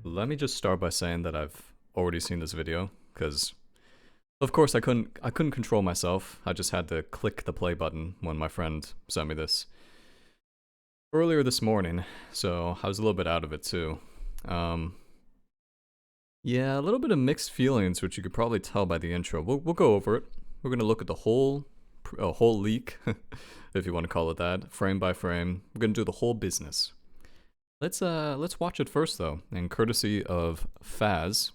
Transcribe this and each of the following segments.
let me just start by saying that I've already seen this video, because of course I couldn't control myself. I just had to click the play button when my friend sent me this earlier this morning, so I was a little bit out of it too. Yeah, a little bit of mixed feelings, which you could probably tell by the intro. We'll go over it. We're gonna look at the whole leak, if you want to call it that, frame by frame. We're gonna do the whole business. Let's watch it first though, and courtesy of Faz,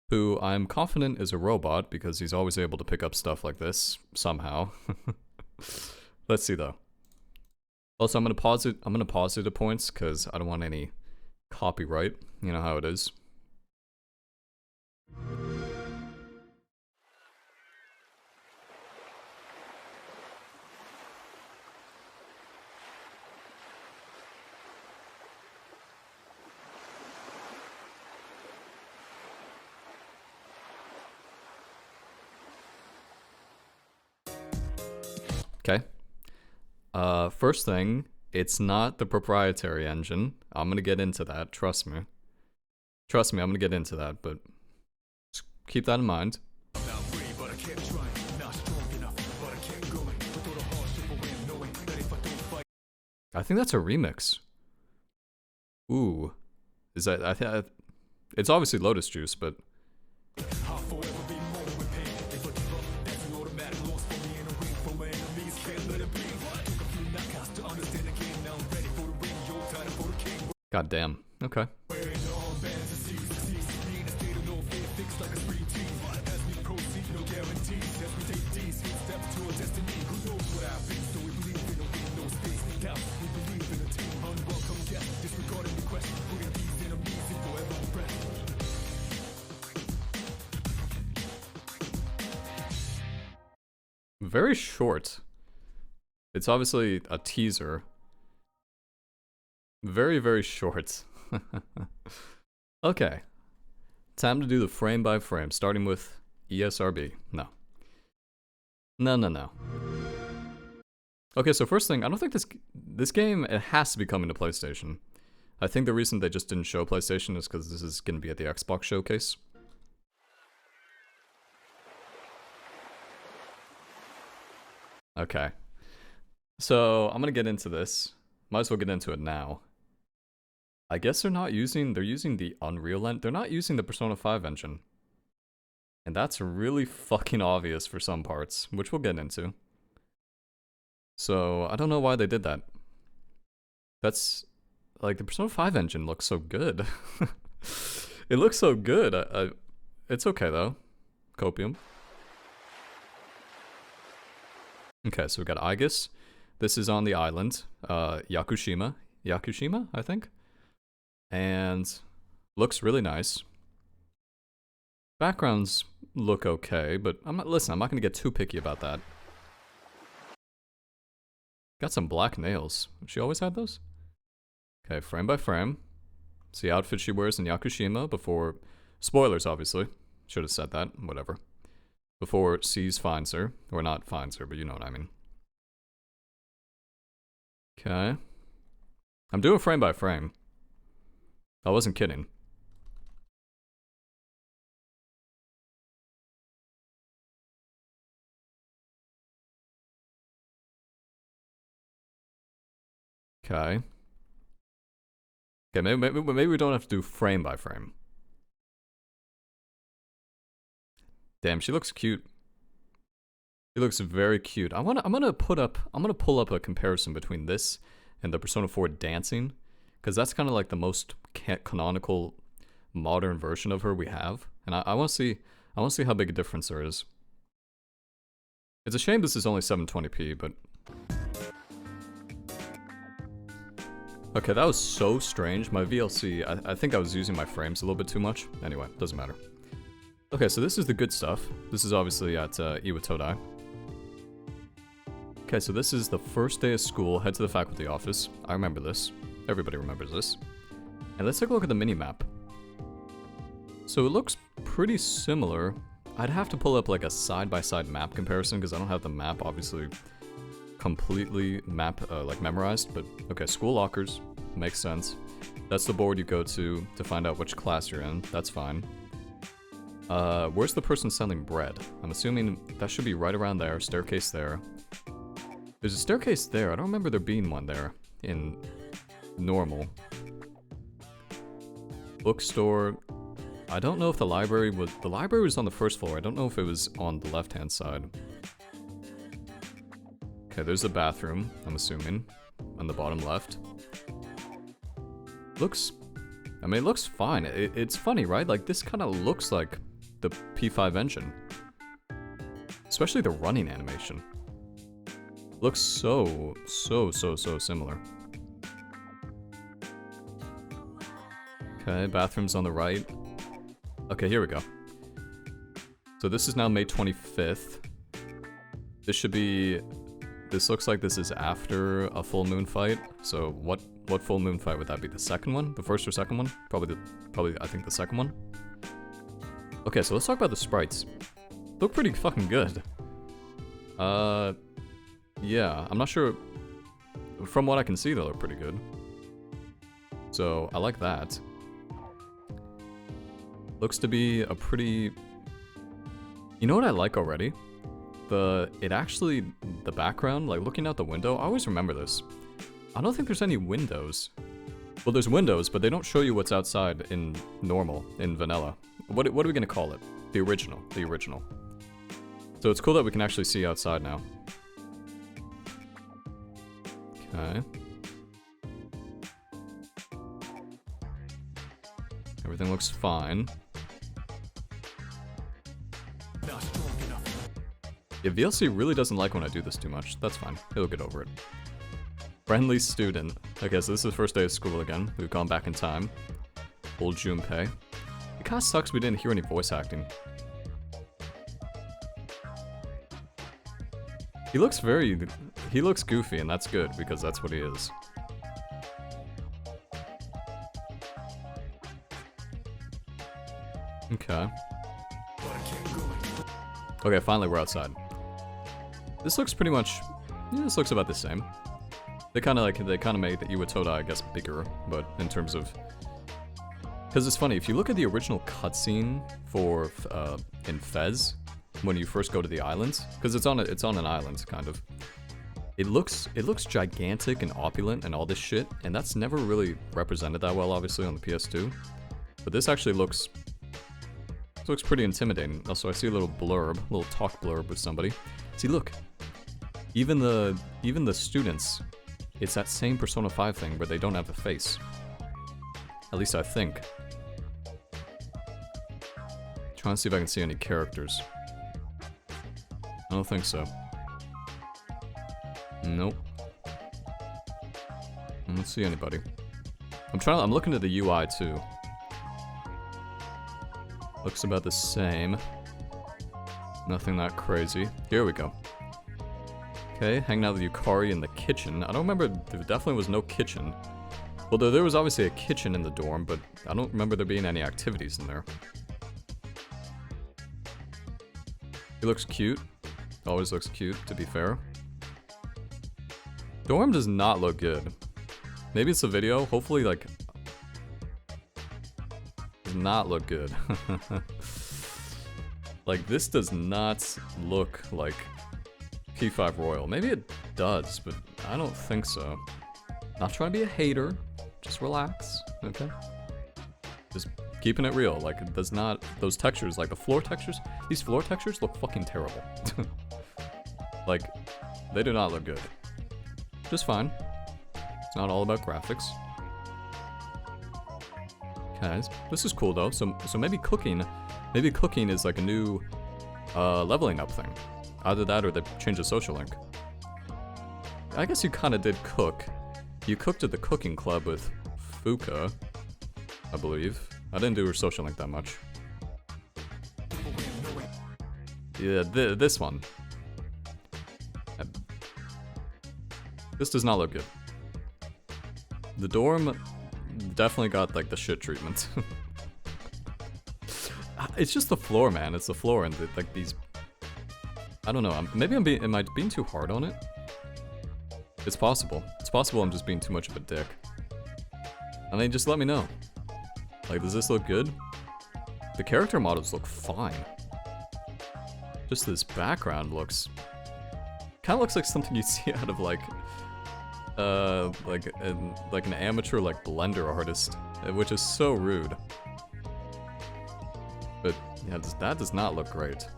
who I'm confident is a robot because he's always able to pick up stuff like this somehow. Let's see though. Also, I'm gonna pause it. I'm gonna pause it at points because I don't want any copyright. You know how it is. Okay. First thing, it's not the proprietary engine. I'm gonna get into that, trust me. Trust me, I'm gonna get into that, but just keep that in mind. I think that's a remix. Ooh. Is that, I think, it's obviously Lotus Juice, but... God damn. Okay. Very short. It's obviously a teaser. Very, very short. Okay. Time to do the frame by frame, starting with ESRB. No. No. Okay, so first thing, I don't think this game, it has to be coming to PlayStation. I think the reason they just didn't show PlayStation is because this is going to be at the Xbox showcase. Okay. So, I'm gonna get into this. Might as well get into it now. I guess they're using the Unreal engine. They're not using the Persona 5 engine. And that's really fucking obvious for some parts, which we'll get into. So, I don't know why they did that. That's, like, the Persona 5 engine looks so good. It looks so good. It's okay, though. Copium. Okay, so we got Aegis. This is on the island. Yakushima, I think? And looks really nice. Backgrounds look okay, but I'm not gonna get too picky about that. Got some black nails. She always had those? Okay, frame by frame. It's the outfit she wears in Yakushima before... Spoilers, obviously. Should have said that. Whatever. Before C's finds her. Or not finds her, but you know what I mean. Okay. I'm doing frame by frame. I wasn't kidding. Okay. Okay, maybe we don't have to do frame by frame. Damn, she looks cute. She looks very cute. I'm gonna pull up a comparison between this and the Persona 4 dancing, because that's kind of like the most canonical modern version of her we have, and I want to see how big a difference there is. It's a shame this is only 720p, but okay, that was so strange. My VLC, I think I was using my frames a little bit too much. Anyway, doesn't matter. Okay, so this is the good stuff. This is obviously at Iwatodai. Okay, so this is the first day of school. Head to the faculty office. I remember this. Everybody remembers this. And let's take a look at the mini-map. So it looks pretty similar. I'd have to pull up like a side-by-side map comparison because I don't have the map, obviously, completely memorized. But okay, school lockers. Makes sense. That's the board you go to find out which class you're in. That's fine. Where's the person selling bread? I'm assuming that should be right around there. Staircase there. There's a staircase there. I don't remember there being one there in normal. Bookstore. I don't know if the library was... The library was on the first floor. I don't know if it was on the left-hand side. Okay, there's the bathroom, I'm assuming. On the bottom left. Looks... I mean, it looks fine. It's funny, right? Like, this kind of looks like the P5 engine. Especially the running animation. Looks so similar. Okay, bathroom's on the right. Okay, here we go. So this is now May 25th. This should be... This looks like this is after a full moon fight. So what full moon fight would that be? The second one? The first or second one? Probably I think the second one. Okay, so let's talk about the sprites. Look pretty fucking good. Yeah, I'm not sure. From what I can see, they look pretty good. So I like that. Looks to be a pretty... You know what I like already? The background, like looking out the window, I always remember this. I don't think there's any windows. Well, there's windows, but they don't show you what's outside in normal, in vanilla. What are we gonna call it? The original. So it's cool that we can actually see outside now. Okay. Everything looks fine. Yeah, VLC really doesn't like when I do this too much. That's fine. He'll get over it. Friendly student. Okay, so this is the first day of school again. We've gone back in time. Old Junpei. It kinda sucks we didn't hear any voice acting. He looks goofy, and that's good, because that's what he is. Okay. Okay, finally we're outside. This looks pretty much... Yeah, this looks about the same. They kinda made the Iwatoda, I guess, bigger, but in terms of... Because it's funny, if you look at the original cutscene for, in Fez, when you first go to the islands, because it's on an island, kind of. It looks gigantic and opulent and all this shit, and that's never really represented that well, obviously, on the PS2. But this actually looks pretty intimidating. Also, I see a little talk blurb with somebody. See, look, even the students, it's that same Persona 5 thing where they don't have a face. At least I think. Trying to see if I can see any characters. I don't think so. Nope. I don't see anybody. I'm looking at the UI too. Looks about the same. Nothing that crazy. Here we go. Okay, hanging out with Yukari in the kitchen. I don't remember, there definitely was no kitchen. Well, there was obviously a kitchen in the dorm, but I don't remember there being any activities in there. He looks cute. Always looks cute, to be fair. Dorm does not look good. Maybe it's a video. Hopefully, like... Does not look good. Like, this does not look like P5 Royal. Maybe it does, but I don't think so. Not trying to be a hater. Just relax, okay? Just keeping it real. Like, it does not... Those textures, like the floor textures, these floor textures look fucking terrible. Like, they do not look good. Just fine. It's not all about graphics. Okay, this is cool though. So maybe cooking is like a new leveling up thing. Either that or they changed the social link. I guess you kind of did cook. You cooked at the cooking club with Fuka, I believe. I didn't do her social link that much. Yeah, this one. This does not look good. The dorm definitely got like the shit treatment. It's just the floor, man. It's the floor and like these. I don't know. Maybe am I being too hard on it? It's possible. It's possible I'm just being too much of a dick. I mean, just let me know. Like, does this look good? The character models look fine. Just this background looks... kind of looks like something you'd see out of, like an amateur, like, Blender artist. Which is so rude. But, yeah, that does not look great.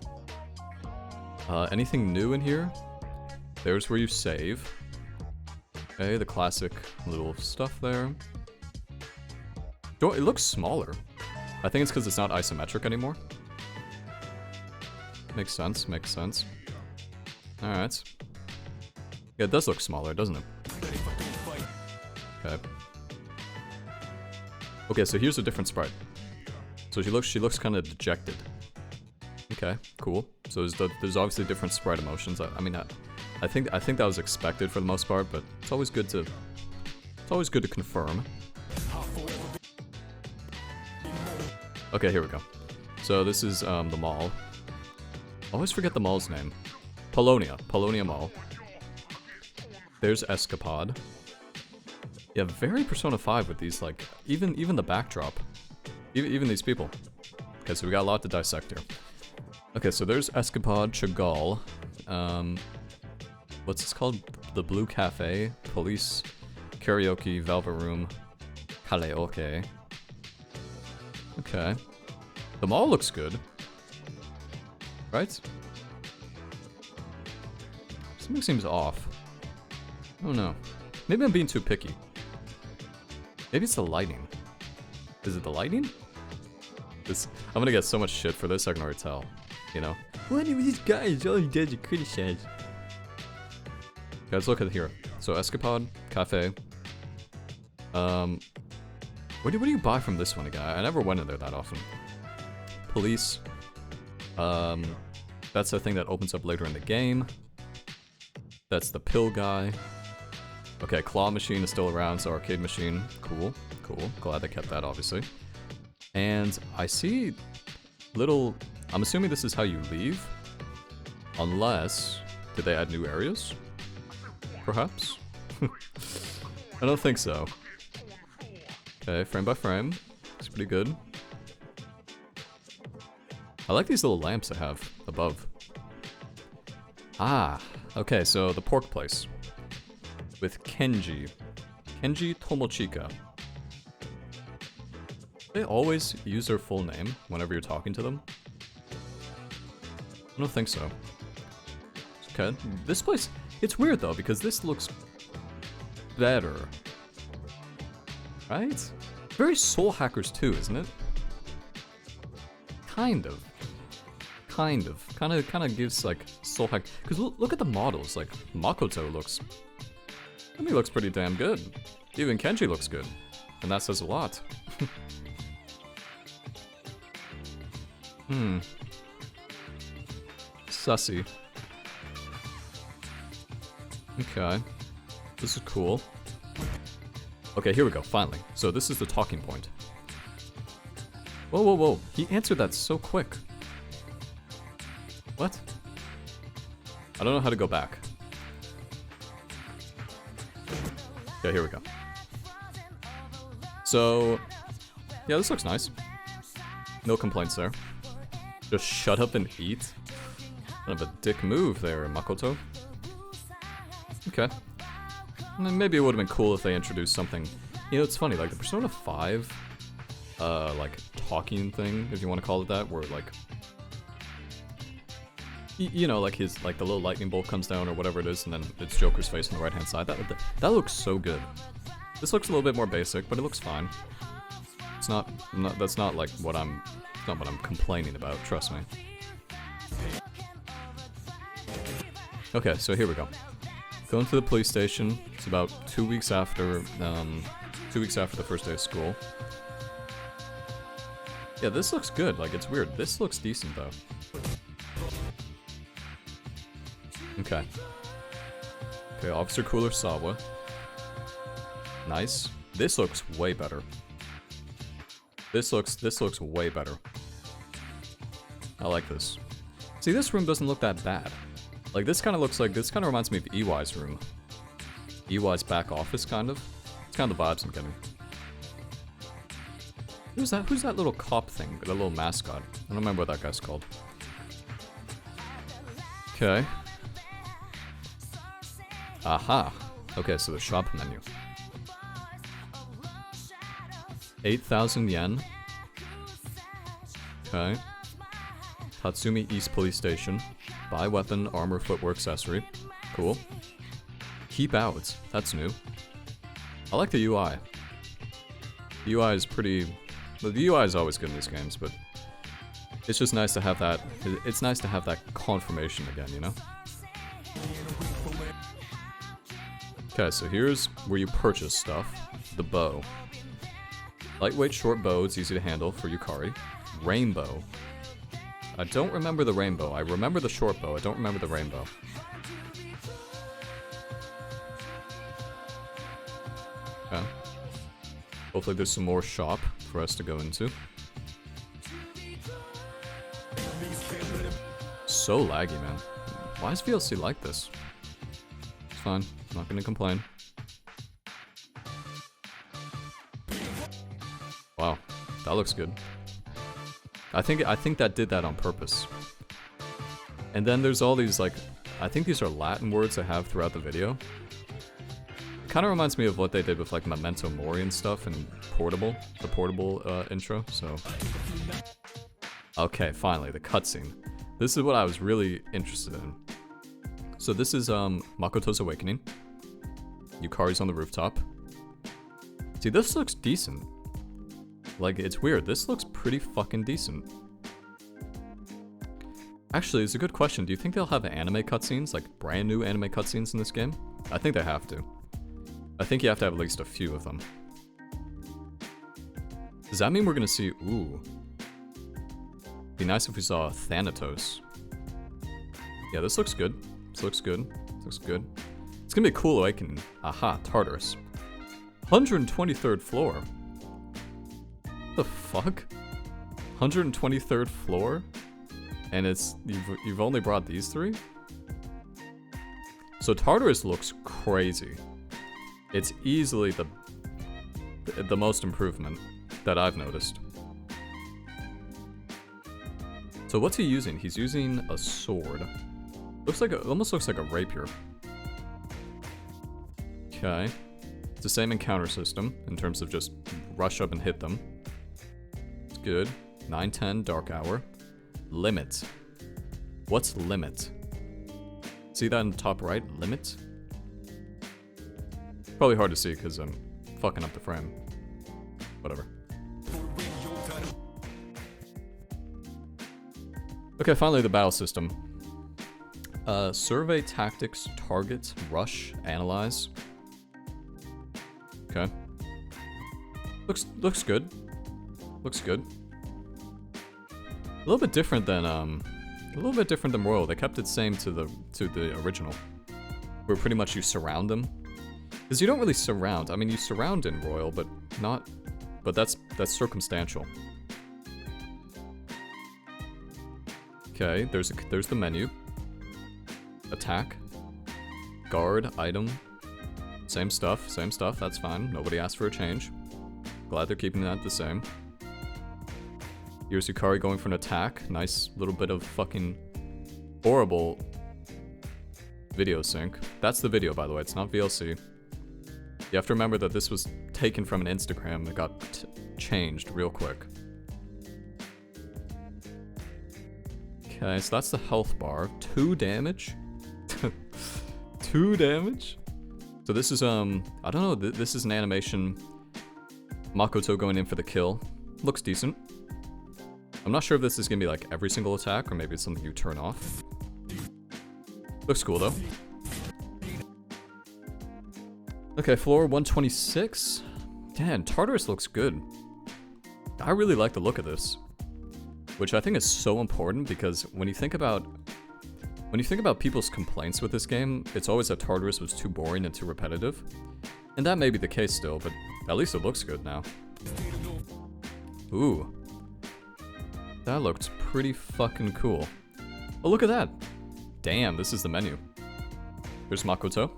Anything new in here? There's where you save. Okay, the classic little stuff there. Oh, it looks smaller. I think it's because it's not isometric anymore. Makes sense, makes sense. Alright. Yeah, it does look smaller, doesn't it? Okay. Okay, so here's a different sprite. So she looks kind of dejected. Okay, cool. So there's obviously different sprite emotions. I mean, I think that was expected for the most part, but it's always good to confirm. Okay, here we go. So this is the mall. I always forget the mall's name. Polonia Mall. There's Escapade. Yeah, very Persona 5 with these, like, even the backdrop. Even these people. Okay, so we got a lot to dissect here. Okay, so there's Escapade, Chagall. What's this called? The Blue Cafe, Police, Karaoke, Velvet Room, Karaoke. Okay. The mall looks good. Right? Something seems off. I don't know. Maybe I'm being too picky. Maybe it's the lighting. Is it the lighting? I'm gonna get so much shit for this, I can already tell. You know? What are these guys? All he does is criticize. Guys, look at here. So, Escapade, Cafe. What do you buy from this one again? I never went in there that often. Police. That's the thing that opens up later in the game. That's the pill guy. Okay, claw machine is still around, so arcade machine. Cool, cool. Glad they kept that, obviously. And I see little... I'm assuming this is how you leave. Unless... Did they add new areas? Perhaps? I don't think so. Okay, frame by frame. It's pretty good. I like these little lamps I have above. Ah, okay, so the pork place. With Kenji. Kenji Tomochika. They always use their full name whenever you're talking to them? I don't think so. Okay, this place... It's weird though, because this looks... better. Right? Very Soul Hackers 2, isn't it? Kind of. Kind of gives, like, Soul Hack... Because look at the models, like, Makoto looks... I mean, he looks pretty damn good. Even Kenji looks good. And that says a lot. Sussy. Okay. This is cool. Okay, here we go, finally. So this is the talking point. Whoa, whoa, whoa. He answered that so quick. What? I don't know how to go back. Okay, here we go. So, yeah, this looks nice. No complaints there. Just shut up and eat. Kind of a dick move there, Makoto. Okay. And then maybe it would have been cool if they introduced something. You know, it's funny, like the Persona 5, like talking thing, if you want to call it that, where like, you know, like his, like the little lightning bolt comes down or whatever it is, and then it's Joker's face on the right hand side. That looks so good. This looks a little bit more basic, but it looks fine. It's not that's not like what I'm complaining about. Trust me. Okay, so here we go. Going to the police station. It's about 2 weeks after the first day of school. Yeah, this looks good. Like, it's weird. This looks decent, though. Okay. Okay, Officer Cooler Sawa. Nice. This looks way better. This looks way better. I like this. See, this room doesn't look that bad. Like, this kind of looks like, this kind of reminds me of EY's room. EY's back office, kind of. It's kind of the vibes I'm getting. Who's that? Who's that little cop thing? The little mascot. I don't remember what that guy's called. Okay. Aha. Okay, so the shop menu. 8,000 yen. Okay. Tatsumi East Police Station. Buy weapon, armor, footwear, accessory. Cool. Keep out. That's new. I like the UI. The UI is pretty... The UI is always good in these games, but... It's just nice to have that... It's nice to have that confirmation again, you know? Okay, so here's where you purchase stuff. The bow. Lightweight short bow, it's easy to handle for Yukari. Rainbow. I don't remember the rainbow. I remember the short bow, I don't remember the rainbow. Okay. Hopefully there's some more shop for us to go into. So laggy, man. Why is VLC like this? It's fine. I'm not gonna complain. Wow, that looks good. I think that did that on purpose. And then there's all these, like, I think these are Latin words I have throughout the video. It kind of reminds me of what they did with, like, Memento Mori and stuff and Portable, the Portable intro, so. Okay, finally, the cutscene. This is what I was really interested in. So this is Makoto's Awakening. Yukari's on the rooftop. See, this looks decent. Like, it's weird. This looks pretty fucking decent. Actually, it's a good question. Do you think they'll have anime cutscenes? Like, brand new anime cutscenes in this game? I think they have to. I think you have to have at least a few of them. Does that mean we're gonna see... Ooh. Be nice if we saw Thanatos. Yeah, this looks good. This looks good. This looks good. It's gonna be a cool awakening. Aha, Tartarus. 123rd floor. What the fuck? 123rd floor? And it's... You've only brought these three? So Tartarus looks crazy. It's easily the most improvement that I've noticed. So what's he using? He's using a sword. Looks like almost looks like a rapier. Okay. It's the same encounter system in terms of just rush up and hit them. It's good. 9:10 Dark Hour. Limit. What's limit? See that in the top right? Limit? Probably hard to see because I'm fucking up the frame. Whatever. Okay, finally the battle system. Survey tactics, target, rush, analyze. Okay. Looks good. Looks good. A little bit different than Royal. They kept it same to the original. Where pretty much you surround them. Because you don't really surround. I mean, you surround in Royal, but not. But that's circumstantial. Okay, there's the menu. Attack. Guard, item. Same stuff, that's fine. Nobody asked for a change. Glad they're keeping that the same. Here's Yukari going for an attack. Nice little bit of fucking horrible video sync. That's the video, by the way, it's not VLC. You have to remember that this was taken from an Instagram that got changed real quick. Okay, so that's the health bar. 2 damage? 2 damage? So this is, I don't know, this is an animation. Makoto going in for the kill. Looks decent. I'm not sure if this is gonna be like every single attack, or maybe it's something you turn off. Looks cool though. Okay, floor 126. Damn, Tartarus looks good. I really like the look of this. Which I think is so important because when you think about people's complaints with this game, it's always that Tartarus was too boring and too repetitive. And that may be the case still, but at least it looks good now. Ooh. That looked pretty fucking cool. Oh, look at that! Damn, this is the menu. There's Makoto.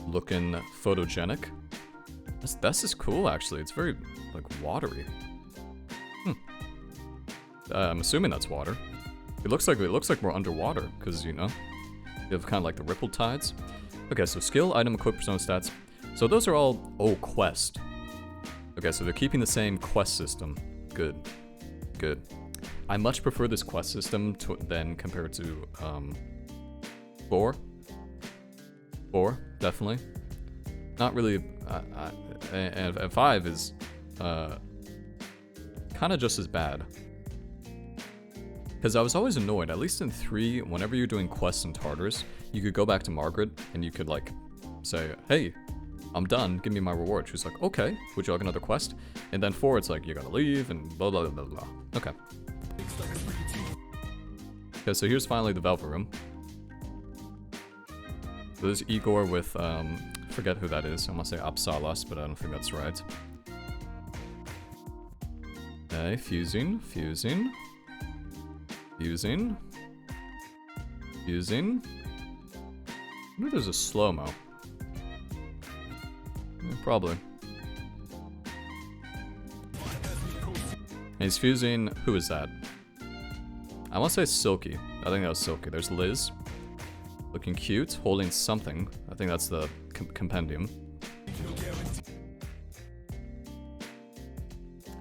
Looking photogenic. This is cool, actually. It's very, like, watery. I'm assuming that's water. It looks like we're underwater, because, you know, you have kind of like the rippled tides. Okay, so skill, item, equip, persona stats. So those are all, oh, quest. Okay, so they're keeping the same quest system. Good. Good. I much prefer this quest system than compared to, 4. 4, definitely. Not really, and 5 is, kind of just as bad. Because I was always annoyed, at least in 3, whenever you're doing quests in Tartarus, you could go back to Margaret and you could, like, say, hey, I'm done, give me my reward. She was like, okay, would you like another quest? And then 4, it's like, you gotta leave and blah blah blah blah. Okay. Okay, so here's finally the Velvet Room. So there's Igor with, forget who that is. I want to say Apsalas, but I don't think that's right. Okay, fusing. I wonder if there's a slow-mo. Yeah, probably. And he's fusing, who is that? I want to say Silky. I think that was Silky. There's Liz. Looking cute, holding something. I think that's the compendium.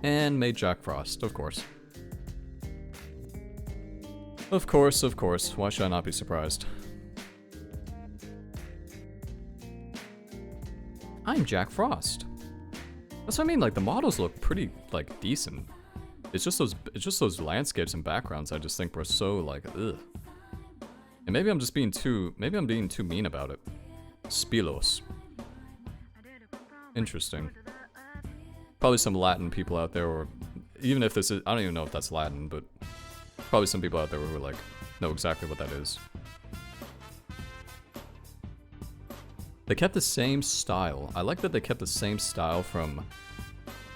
And made Jack Frost, of course. Of course. Why should I not be surprised? I'm Jack Frost. That's what I mean, like, the models look pretty, like, decent. It's just those landscapes and backgrounds I just think were so, like, ugh. And maybe I'm just being too mean about it. Spilos. Interesting. Probably some Latin people out there, or even if this is, I don't even know if that's Latin, but probably some people out there who like know exactly what that is. They kept the same style. I like that they kept the same style from...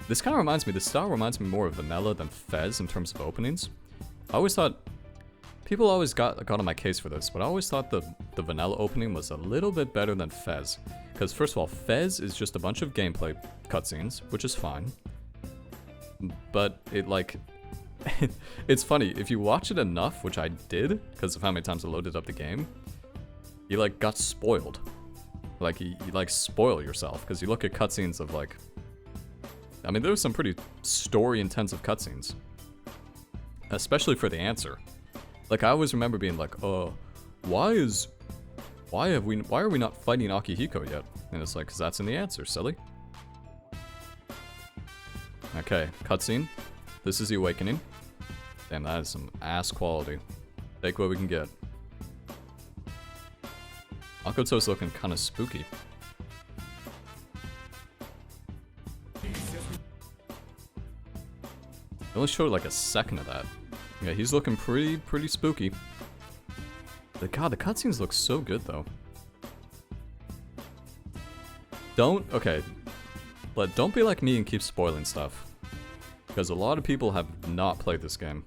This kind of reminds me, this style reminds me more of Vanilla than Fez in terms of openings. I always thought... People always got on my case for this, but I always thought the Vanilla opening was a little bit better than Fez. Because first of all, Fez is just a bunch of gameplay cutscenes, which is fine. But it like... it's funny, if you watch it enough, which I did, because of how many times I loaded up the game, you like got spoiled. Like, you like spoil yourself, because you look at cutscenes of like... I mean, there was some pretty story-intensive cutscenes. Especially for the answer. Like, I always remember being like, why are we not fighting Akihiko yet? And it's like, because that's in the answer, silly. Okay, cutscene. This is the awakening. Damn, that is some ass quality. Take what we can get. Makoto's looking kind of spooky. They only showed like a second of that. Yeah, he's looking pretty spooky. God, the cutscenes look so good though. Okay, but don't be like me and keep spoiling stuff. Because a lot of people have not played this game.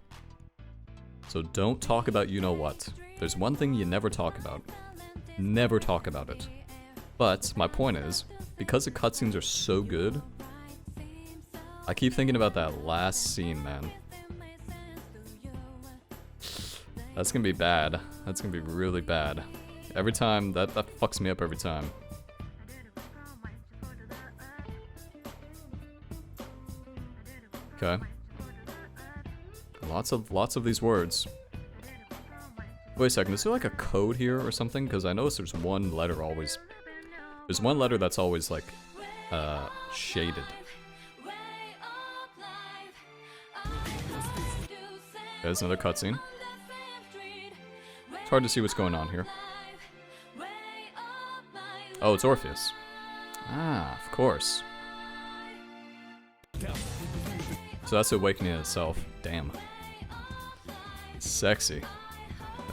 So don't talk about you-know-what. There's one thing you never talk about. Never talk about it. But my point is, because the cutscenes are so good, I keep thinking about that last scene, man. That's gonna be bad. That's gonna be really bad. Every time, that fucks me up every time. Okay. Lots of these words. Wait a second, is there like a code here or something? Because I noticed there's one letter always... There's one letter that's always like, shaded. There's another cutscene. It's hard to see what's going on here. Oh, it's Orpheus. Ah, of course. So that's the awakening in itself. Damn. Sexy.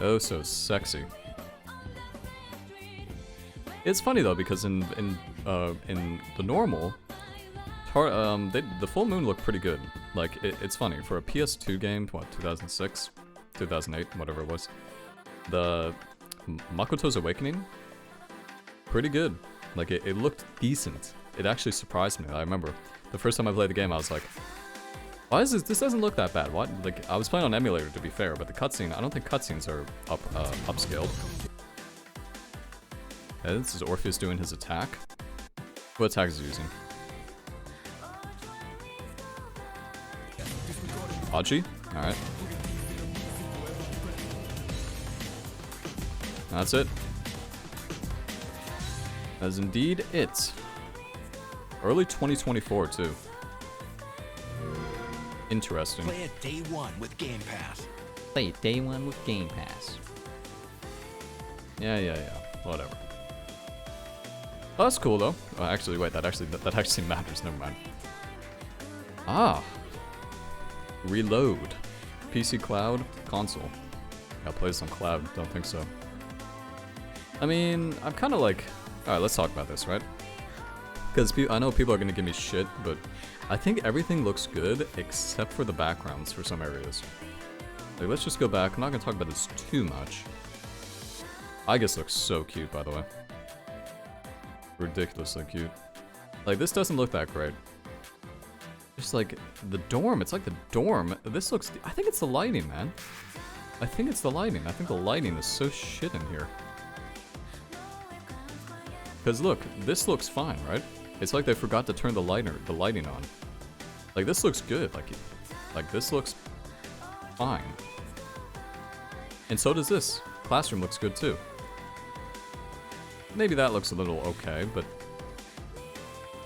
Oh, so sexy. It's funny though, because in the normal, the full moon looked pretty good. Like, it's funny, for a PS2 game, what, 2006? 2008, whatever it was. The Makoto's Awakening, pretty good. Like, it looked decent. it actually surprised me. I remember the first time I played the game, I was like, why is this? This doesn't look that bad. What? Like, I was playing on emulator to be fair, but the cutscene, I don't think cutscenes are upscaled. Yeah, this is Orpheus doing his attack. What attack is he using? Aji? Alright. That's it. That's indeed it. Early 2024 too. Interesting. Play it day one with Game Pass. Play it day one with Game Pass. Yeah. Whatever. Oh, that's cool though. Oh, actually, wait. That actually matters. Never mind. Ah. Reload. PC, cloud, console. I'll play this on cloud. Don't think so. I mean, I'm kind of like... Alright, let's talk about this, right? Because I know people are going to give me shit, but I think everything looks good except for the backgrounds for some areas. Like, let's just go back. I'm not going to talk about this too much. Aigis looks so cute, by the way. Ridiculously cute. Like, this doesn't look that great. Just like the dorm, it's like the dorm. This looks, I think it's the lighting, man. I think it's the lighting. I think the lighting is so shit in here. Because look, this looks fine, right? It's like they forgot to turn the lighting on. Like this looks good. Like this looks fine. And so does this. Classroom looks good too. Maybe that looks a little okay, but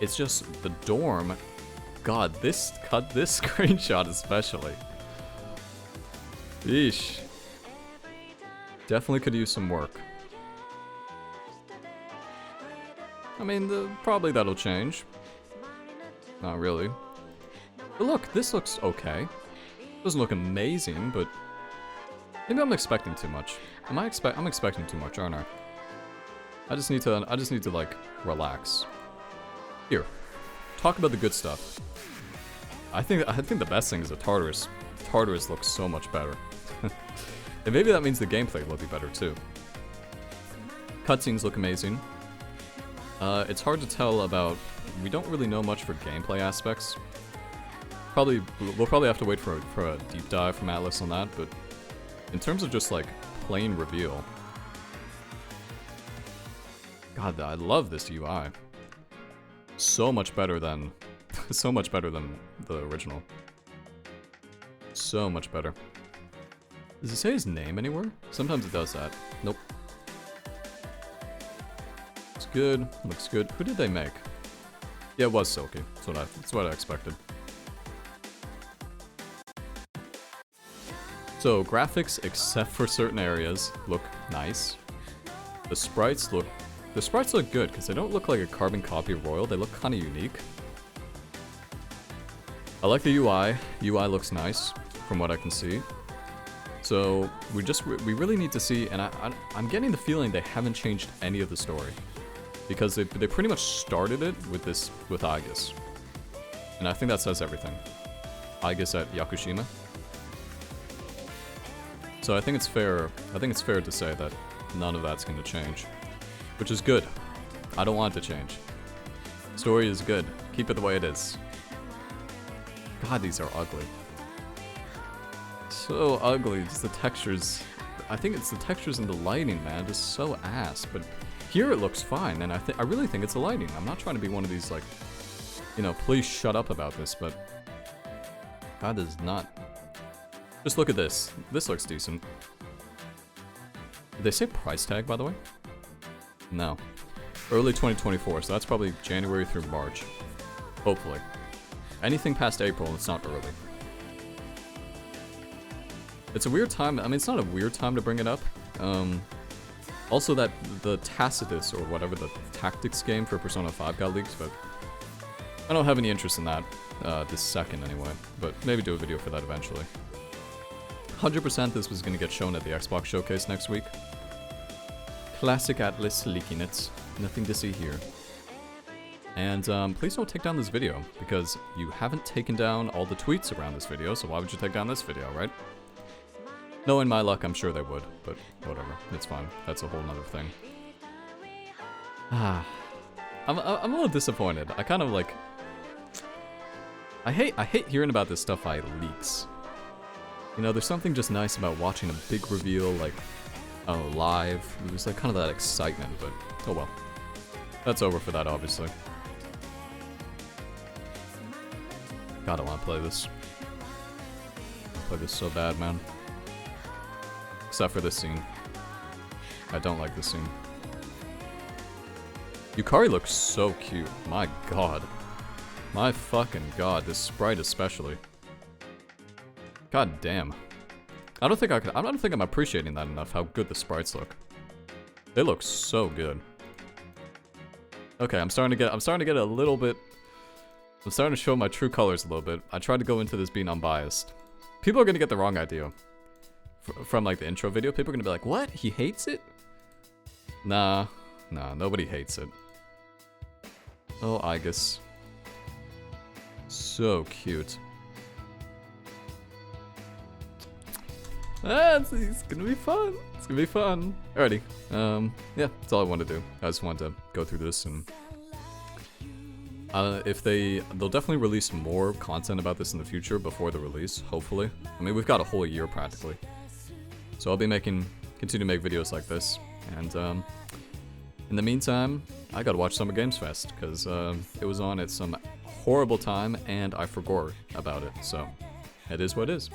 it's just the dorm. God, this screenshot especially. Yeesh. Definitely could use some work. I mean, probably that'll change. Not really. But look, this looks okay. Doesn't look amazing, but maybe I'm expecting too much. I'm expecting too much, aren't I? I just need to like relax. Here. Talk about the good stuff. I think the best thing is the Tartarus. Tartarus looks so much better. And maybe that means the gameplay will be better too. Cutscenes look amazing. It's hard to tell about... We don't really know much for gameplay aspects. We'll probably have to wait for a deep dive from Atlus on that, but in terms of just like plain reveal... God, I love this UI. So much better than... so much better than the original. So much better. Does it say his name anywhere? Sometimes it does that. Nope. Looks good. Looks good. Who did they make? Yeah, it was Silky. That's what I expected. So, graphics, except for certain areas, look nice. The sprites look good, because they don't look like a carbon copy of Royal. They look kind of unique. I like the UI. UI looks nice, from what I can see. So, we really need to see, and I'm getting the feeling they haven't changed any of the story. Because they pretty much started it with Aigis. And I think that says everything. Aigis at Yakushima. So I think it's fair to say that none of that's going to change. Which is good. I don't want it to change. Story is good. Keep it the way it is. God, these are ugly. So ugly. Just the textures. I think it's the textures and the lighting, man. Just so ass. But here it looks fine, and I really think it's the lighting. I'm not trying to be one of these, like, you know, please shut up about this, but God, this is not. Just look at this. This looks decent. Did they say price tag, by the way? No. Early 2024, so that's probably January through March. Hopefully. Anything past April, it's not early. It's a weird time. I mean, it's not a weird time to bring it up. Also, that the Tacitus, or whatever, the tactics game for Persona 5 got leaked, but I don't have any interest in that this second anyway. But maybe do a video for that eventually. 100% this was going to get shown at the Xbox Showcase next week. Classic Atlus leaking it. Nothing to see here. And please don't take down this video, because you haven't taken down all the tweets around this video, so why would you take down this video, right? Knowing my luck, I'm sure they would, but whatever. It's fine. That's a whole nother thing. I'm a little disappointed. I kind of like... I hate hearing about this stuff by leaks. You know, there's something just nice about watching a big reveal, like, live. There's like kind of that excitement, but oh well. That's over for that, obviously. God, I want to play this. I play this so bad, man. Except for this scene. I don't like this scene. Yukari looks so cute. My god. My fucking god, this sprite especially. God damn. I don't think I'm appreciating that enough, how good the sprites look. They look so good. Okay, I'm starting to get a little bit... I'm starting to show my true colors a little bit. I tried to go into this being unbiased. People are gonna get the wrong idea. From like the intro video, people are gonna be like, what? He hates it? Nah, nobody hates it. Oh, Igus. So cute. Ah, it's gonna be fun. It's gonna be fun. Alrighty. Yeah, that's all I wanted to do. I just wanted to go through this and... they'll definitely release more content about this in the future before the release, hopefully. I mean, we've got a whole year practically. So I'll be continue to make videos like this. And, in the meantime, I gotta watch Summer Games Fest, because, it was on at some horrible time, and I forgot about it, so it is what it is.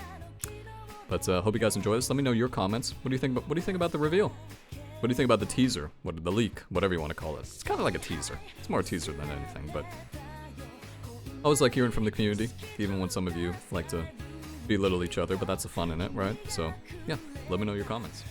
But, hope you guys enjoy this. Let me know your comments. What do you think about the reveal? What do you think about the teaser? The leak? Whatever you want to call it. It's kind of like a teaser. It's more a teaser than anything, but... I always like hearing from the community, even when some of you like to belittle each other, but that's the fun in it, right? So, yeah, let me know your comments.